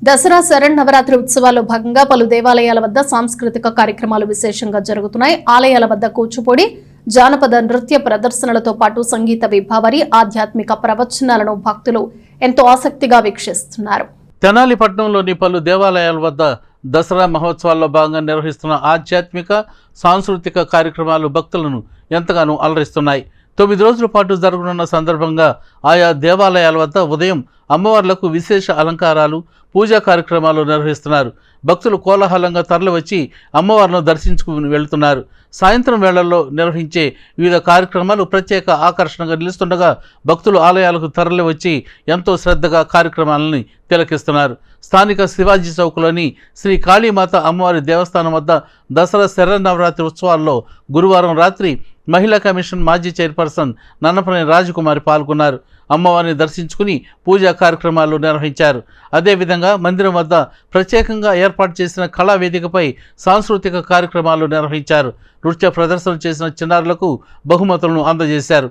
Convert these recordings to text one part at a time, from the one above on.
దసరా శరన్నవరాత్రి ఉత్సవాల్లో భాగంగా పలు దేవాలయాల వద్ద సాంస్కృతిక కార్యక్రమాలు విశేషంగా జరుగుతున్నాయి. ఆలయాల వద్ద కూచిపూడి, జానపద నృత్య ప్రదర్శనలతో పాటు సంగీత విభావరి, ఆధ్యాత్మిక ప్రవచనాలను భక్తులు ఎంతో ఆసక్తిగా వీక్షిస్తున్నారు. తెనాలి పట్టణంలోని పలు దేవాలయాల వద్ద దసరా మహోత్సవాల్లో భాగంగా నిర్వహిస్తున్న ఆధ్యాత్మిక సాంస్కృతిక కార్యక్రమాలు భక్తులను ఎంతగానో అలరిస్తున్నాయి. 9 రోజుల పాటు జరగనున్న సందర్భంగా ఆయా దేవాలయాల వద్ద ఉదయం అమ్మవార్లకు విశేష అలంకారాలు, పూజా కార్యక్రమాలు నిర్వహిస్తున్నారు. భక్తులు కోలాహలంగా తరలివచ్చి అమ్మవారిని దర్శించుకుని వెళ్తున్నారు. సాయంత్రం వేళల్లో నిర్వహించే వివిధ కార్యక్రమాలు ప్రత్యేక ఆకర్షణగా నిలుస్తుండగా భక్తులు ఆలయాలకు తరలివచ్చి ఎంతో శ్రద్ధగా కార్యక్రమాలని తిలకిస్తున్నారు. స్థానిక శివాజీ చౌక్లోని శ్రీ కాళీమాత అమ్మవారి దేవస్థానం వద్ద దసరా శరన్నవరాత్రి ఉత్సవాల్లో గురువారం రాత్రి మహిళా కమిషన్ మాజీ చైర్పర్సన్ నన్నపనేని రాజకుమారి పాల్గొన్నారు. అమ్మవారిని దర్శించుకుని పూజా కార్యక్రమాలు నిర్వహించారు. అదేవిధంగా మందిరం వద్ద ప్రత్యేకంగా ఏర్పాటు చేసిన కళావేదికపై సాంస్కృతిక కార్యక్రమాలు నిర్వహించారు. నృత్య ప్రదర్శనలు చేసిన చిన్నారులకు బహుమతులను అందజేశారు.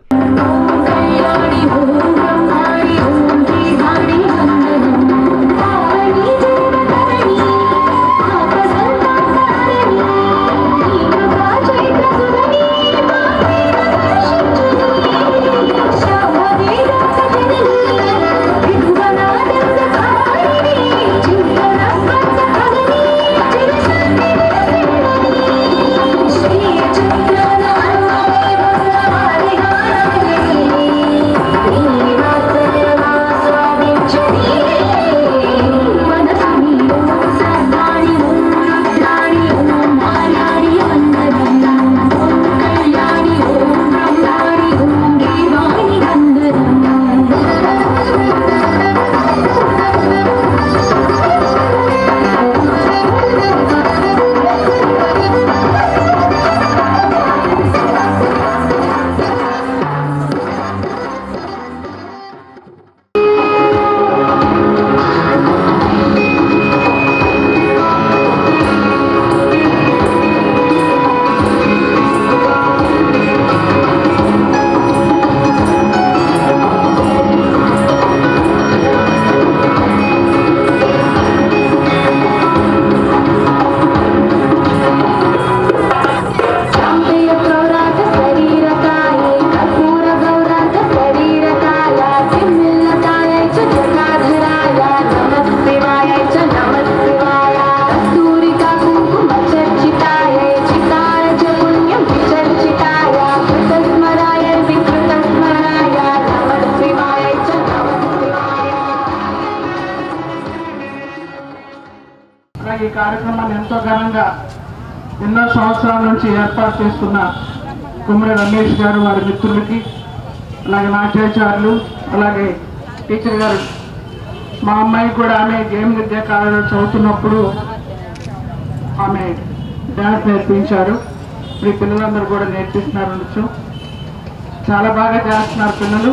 ఈ కార్యక్రమాన్ని ఎంతో ఘనంగా ఎన్నో సంవత్సరాల నుంచి ఏర్పాటు చేస్తున్న కుమ్మరి రమేష్ గారు, వారి మిత్రులకి, అలాగే నాట్యాచారులు, అలాగే టీచర్ గారు, మా అమ్మాయి కూడా ఆమె గేమ్ విద్యా కాలేజీలో చదువుతున్నప్పుడు ఆమె డ్యాన్స్ నేర్పించారు. ఈ పిల్లలందరూ కూడా నేర్పిస్తున్నారు. నృత్యం చాలా బాగా చేస్తున్నారు పిల్లలు.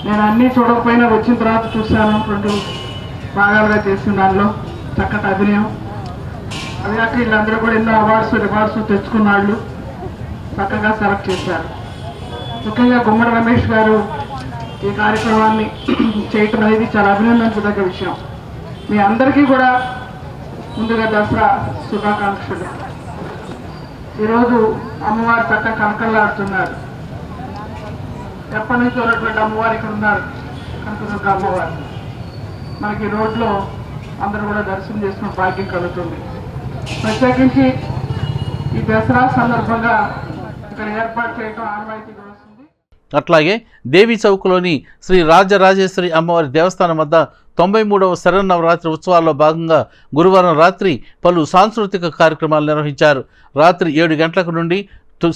నేను అన్నీ చూడకపోయినా వచ్చిన తర్వాత చూశాను. 2 భాగాలుగా చేసిన దానిలో చక్కటి అభినయం. అది కాక వీళ్ళందరూ కూడా ఎన్నో రివార్డ్స్ తెచ్చుకున్న వాళ్ళు చక్కగా సెలెక్ట్ చేశారు. ముఖ్యంగా గుమ్మడి రమేష్ గారు ఈ కార్యక్రమాన్ని చేయటం అనేది చాలా అభినందించదగ్గ విషయం. మీ అందరికీ కూడా ముందుగా దసరా శుభాకాంక్షలు. ఈరోజు అమ్మవారు చక్కగా కనకల్లాడుతున్నారు. ఎప్పటి నుంచి ఉన్నటువంటి అమ్మవారు ఇక్కడ ఉన్నారు, కనకదుర్గ అమ్మవారు. మనకి రోడ్లో అందరూ కూడా దర్శనం చేసుకున్న భాగ్యం కలుగుతుంది. ప్రత్యేకించి ఈ దసరా సందర్భంగా ఇక్కడ ఏర్పాటు చేయడం ఆనవాయితీగా వస్తుంది. అట్లాగే దేవి చౌక్లోని శ్రీ రాజరాజేశ్వరి అమ్మవారి దేవస్థానం వద్ద 93వ శరన్నవరాత్రి ఉత్సవాల్లో భాగంగా గురువారం రాత్రి పలు సాంస్కృతిక కార్యక్రమాలు నిర్వహించారు. రాత్రి 7 గంటలకు నుండి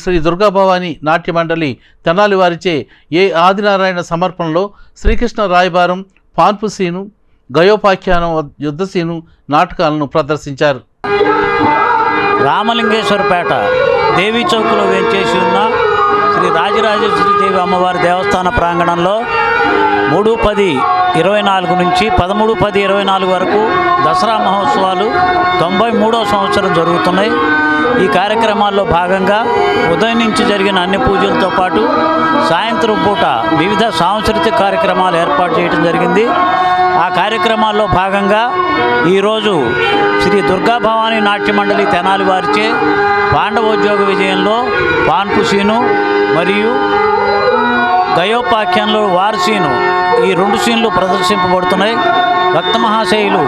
శ్రీ దుర్గాభవాని నాట్య మండలి తెనాలి వారిచే ఏ ఆదినారాయణ సమర్పణలో శ్రీకృష్ణ రాయబారం, పాన్పు సీను, గయోపాఖ్యానం, యుద్ధసీను నాటకాలను ప్రదర్శించారు. రామలింగేశ్వరపేట దేవీ చౌక్లో వేంచేసి ఉన్న శ్రీ రాజరాజేశ్వరి దేవి అమ్మవారి దేవస్థాన ప్రాంగణంలో 3/10/24 నుంచి 13/10/24 వరకు దసరా మహోత్సవాలు 93వ సంవత్సరం జరుగుతున్నాయి. ఈ కార్యక్రమాల్లో భాగంగా ఉదయం నుంచి జరిగిన అన్ని పూజలతో పాటు సాయంత్రం పూట వివిధ సాంస్కృతిక కార్యక్రమాలు ఏర్పాటు చేయడం జరిగింది. ఆ కార్యక్రమాల్లో భాగంగా ఈరోజు శ్రీ దుర్గా భవానీ నాట్య మండలి తెనాలి వారిచే పాండవోద్యోగ విజయంలో పాన్పు సీను మరియు గయోపాఖ్యంలో వార్ సీను ఈ 2 సీన్లు ప్రదర్శింపబడుతున్నాయి. భక్త మహాశయులు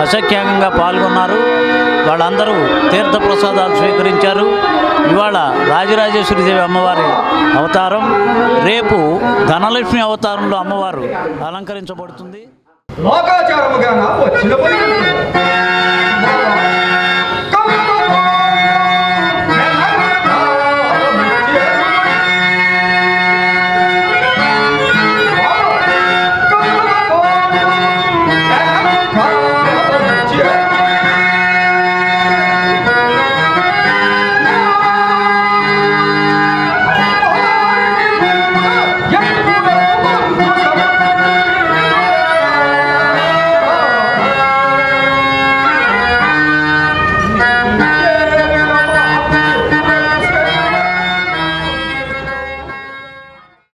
అసఖ్యంగా పాల్గొన్నారు. వాళ్ళందరూ తీర్థ ప్రసాదాలు స్వీకరించారు. ఇవాళ రాజరాజేశ్వరిదేవి అమ్మవారి అవతారం, రేపు ధనలక్ష్మి అవతారంలో అమ్మవారు అలంకరించబడుతుంది. లోకాచారముగా వచ్చిన